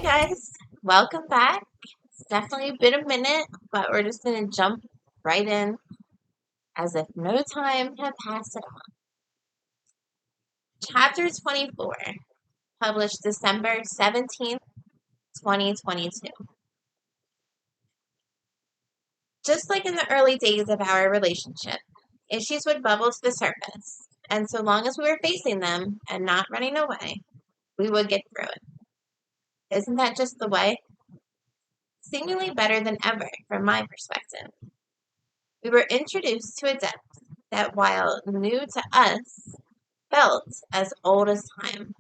guys, welcome back. It's definitely been a minute, but we're just going to jump right in as if no time had passed at all. Chapter 24, published December 17th, 2022. Just like in the early days of our relationship, issues would bubble to the surface, and so long as we were facing them and not running away, we would get through it. Isn't that just the way? Seemingly better than ever from my perspective. We were introduced to a depth that, while new to us, felt as old as time.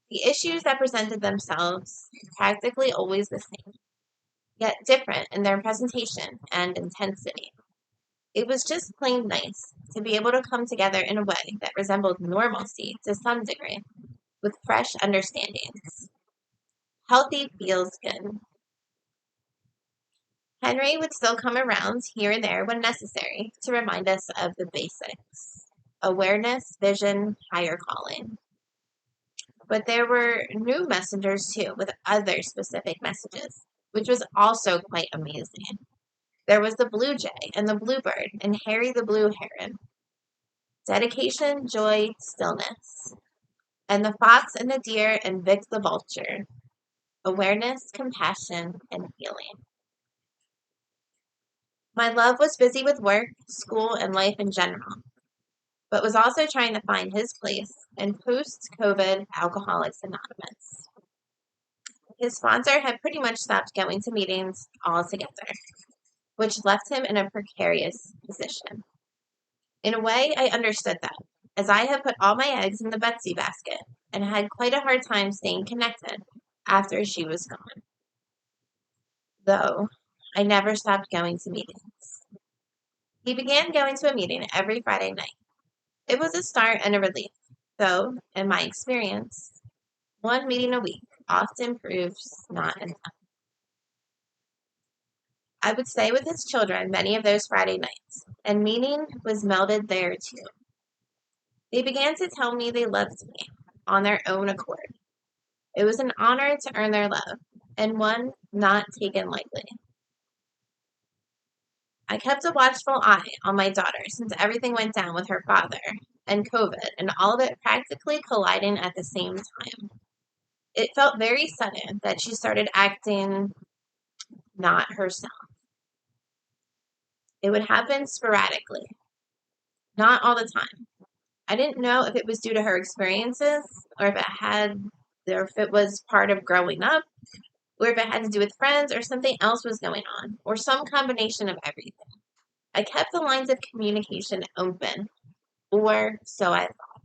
The issues that presented themselves practically always the same, yet different in their presentation and intensity. It was just plain nice to be able to come together in a way that resembled normalcy to some degree, with fresh understandings. Healthy feels good. Henry would still come around here and there when necessary to remind us of the basics: awareness, vision, higher calling. But there were new messengers too, with other specific messages, which was also quite amazing. There was the blue jay and the bluebird and Harry the blue heron. Dedication, joy, stillness. And the fox and the deer and Vic the vulture. Awareness, compassion, and healing. My love was busy with work, school, and life in general, but was also trying to find his place in post-COVID Alcoholics Anonymous. His sponsor had pretty much stopped going to meetings altogether, which left him in a precarious position. In a way, I understood that, as I had put all my eggs in the Betsy basket and had quite a hard time staying connected after she was gone. Though, I never stopped going to meetings. He began going to a meeting every Friday night. It was a start and a relief, though, in my experience, one meeting a week often proves not enough. I would stay with his children many of those Friday nights, and meaning was melded there too. They began to tell me they loved me on their own accord. It was an honor to earn their love, and one not taken lightly. I kept a watchful eye on my daughter since everything went down with her father and COVID, and all of it practically colliding at the same time. It felt very sudden that she started acting not herself. It would happen sporadically, not all the time. I didn't know if it was due to her experiences, or if it was part of growing up, or if it had to do with friends, or something else was going on, or some combination of everything. I kept the lines of communication open, or so I thought.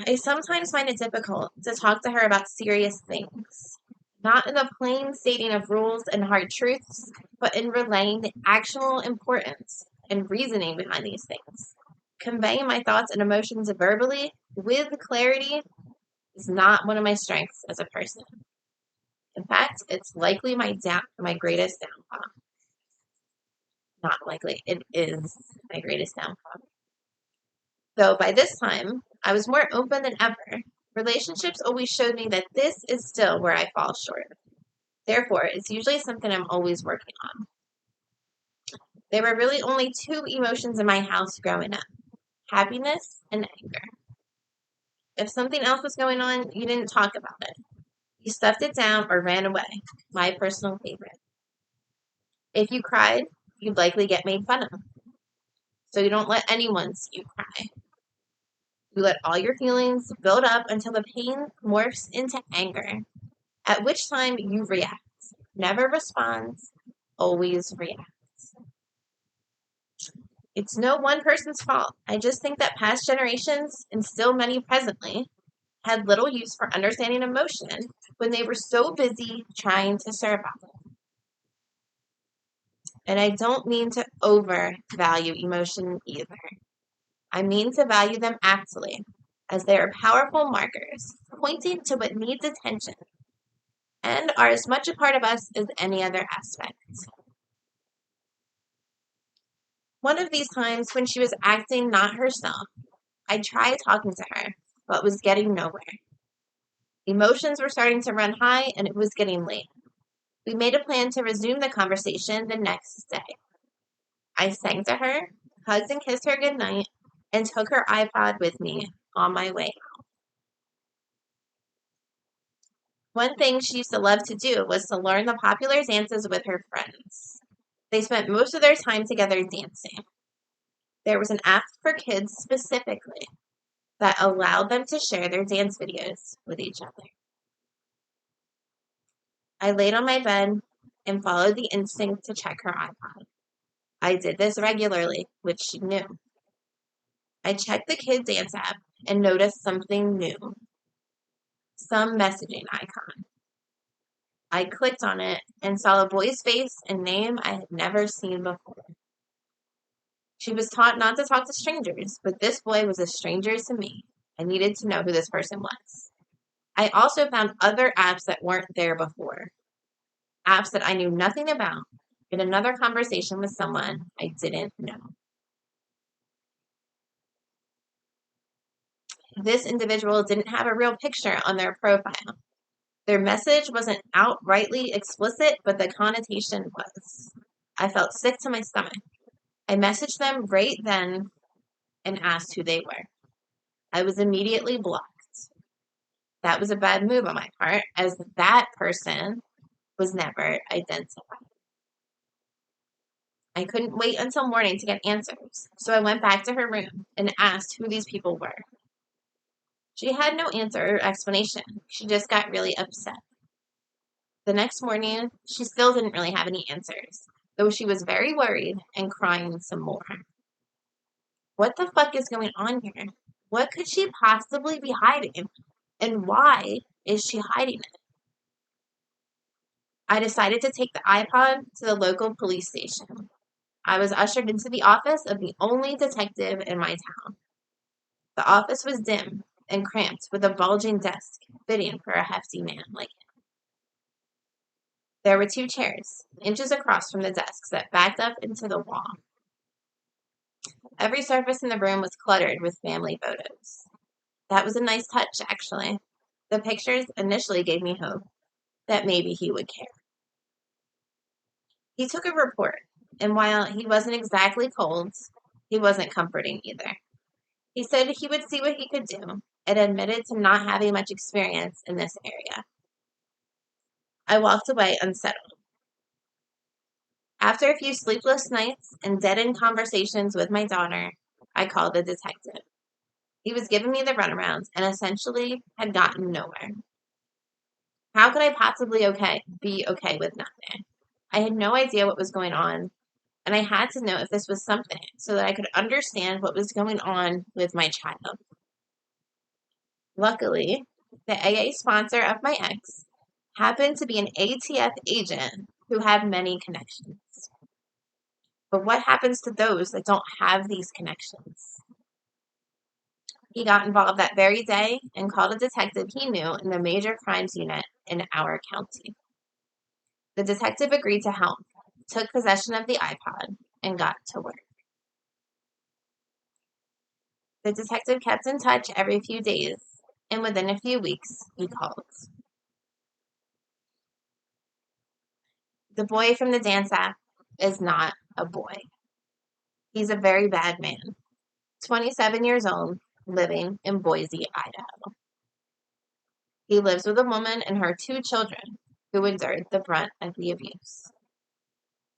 I sometimes find it difficult to talk to her about serious things, not in the plain stating of rules and hard truths, but in relaying the actual importance and reasoning behind these things. Conveying my thoughts and emotions verbally with clarity is not one of my strengths as a person. In fact, it's likely my greatest downfall. Not likely, it is my greatest downfall. Though by this time, I was more open than ever. Relationships always showed me that this is still where I fall short. Therefore, it's usually something I'm always working on. There were really only two emotions in my house growing up: happiness and anger. If something else was going on, you didn't talk about it. You stuffed it down or ran away. My personal favorite. If you cried, you'd likely get made fun of. So you don't let anyone see you cry. You let all your feelings build up until the pain morphs into anger, at which time you react. Never respond, always react. It's no one person's fault. I just think that past generations, and still many presently, had little use for understanding emotion when they were so busy trying to survive. And I don't mean to overvalue emotion either. I mean to value them aptly, as they are powerful markers pointing to what needs attention and are as much a part of us as any other aspect. One of these times when she was acting not herself, I tried talking to her, but was getting nowhere. Emotions were starting to run high, and it was getting late. We made a plan to resume the conversation the next day. I sang to her, hugged and kissed her goodnight, and took her iPod with me on my way. One thing she used to love to do was to learn the popular dances with her friends. They spent most of their time together dancing. There was an app for kids specifically that allowed them to share their dance videos with each other. I laid on my bed and followed the instinct to check her iPod. I did this regularly, which she knew. I checked the kid dance app and noticed something new, some messaging icon. I clicked on it and saw a boy's face and name I had never seen before. She was taught not to talk to strangers, but this boy was a stranger to me. I needed to know who this person was. I also found other apps that weren't there before, apps that I knew nothing about, in another conversation with someone I didn't know. This individual didn't have a real picture on their profile. Their message wasn't outrightly explicit, but the connotation was. I felt sick to my stomach. I messaged them right then and asked who they were. I was immediately blocked. That was a bad move on my part, as that person was never identified. I couldn't wait until morning to get answers, so I went back to her room and asked who these people were. She had no answer or explanation. She just got really upset. The next morning, she still didn't really have any answers, though she was very worried and crying some more. What the fuck is going on here? What could she possibly be hiding? And why is she hiding it? I decided to take the iPod to the local police station. I was ushered into the office of the only detective in my town. The office was dim and cramped with a bulging desk fitting for a hefty man like him. There were two chairs, inches across from the desks that backed up into the wall. Every surface in the room was cluttered with family photos. That was a nice touch, actually. The pictures initially gave me hope that maybe he would care. He took a report, and while he wasn't exactly cold, he wasn't comforting either. He said he would see what he could do and admitted to not having much experience in this area. I walked away unsettled. After a few sleepless nights and dead-end conversations with my daughter, I called the detective. He was giving me the runaround and essentially had gotten nowhere. How could I possibly be okay with nothing? I had no idea what was going on, and I had to know if this was something so that I could understand what was going on with my child. Luckily, the AA sponsor of my ex happened to be an ATF agent who had many connections. But what happens to those that don't have these connections? He got involved that very day and called a detective he knew in the major crimes unit in our county. The detective agreed to help, took possession of the iPod, and got to work. The detective kept in touch every few days, and within a few weeks, he called. The boy from the dance app is not a boy. He's a very bad man, 27 years old, living in Boise, Idaho. He lives with a woman and her two children who endured the brunt of the abuse.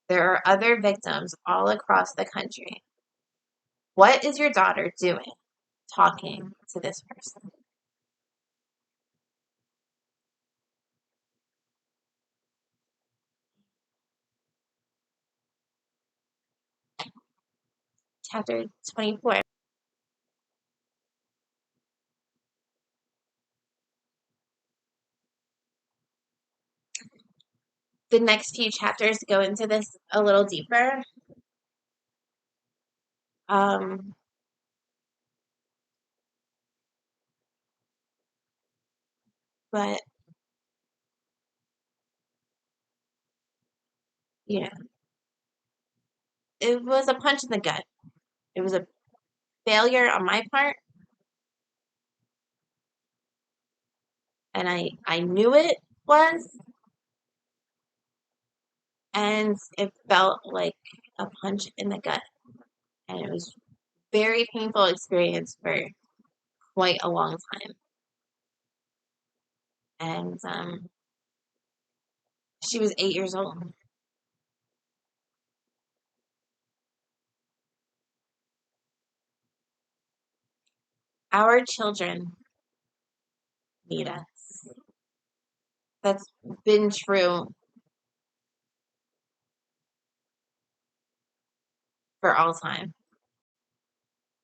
There are other victims all across the country. What is your daughter doing talking to this person? Chapter 24. The next few chapters go into this a little deeper. Um, but, you know, it was a punch in the gut. It was a failure on my part, and I knew it was, and it felt like a punch in the gut, and it was very painful experience for quite a long time. And she was 8 years old. Our children need us. That's been true for all time.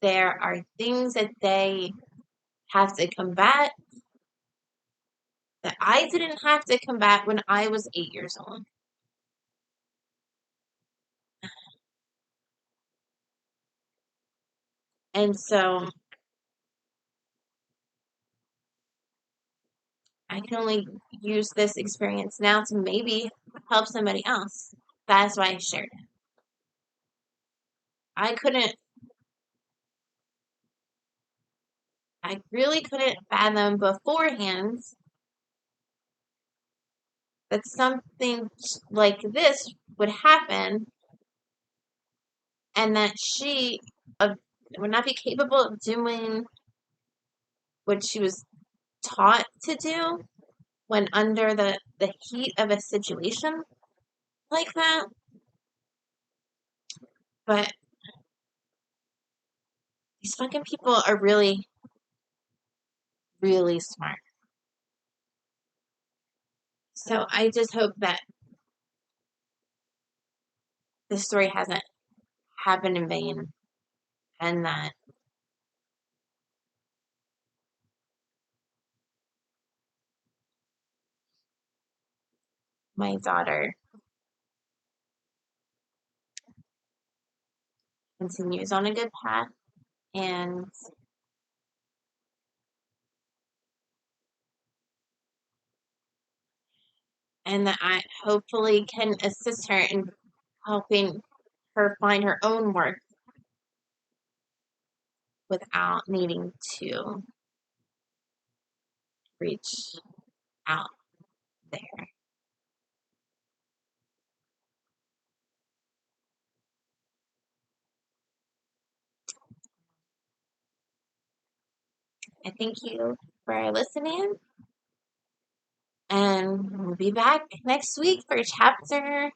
There are things that they have to combat that I didn't have to combat when I was 8 years old. And so I can only use this experience now to maybe help somebody else. That's why I shared it. I couldn't, I really couldn't fathom beforehand that something like this would happen and that she would not be capable of doing what she was taught to do when under the heat of a situation like that. But these fucking people are really, really smart. So I just hope that this story hasn't happened in vain and that my daughter continues on a good path and that I hopefully can assist her in helping her find her own work without needing to reach out there. I thank you for listening, and we'll be back next week for chapter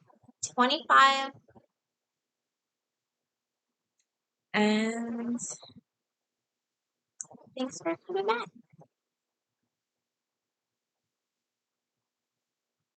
25. And thanks for coming back.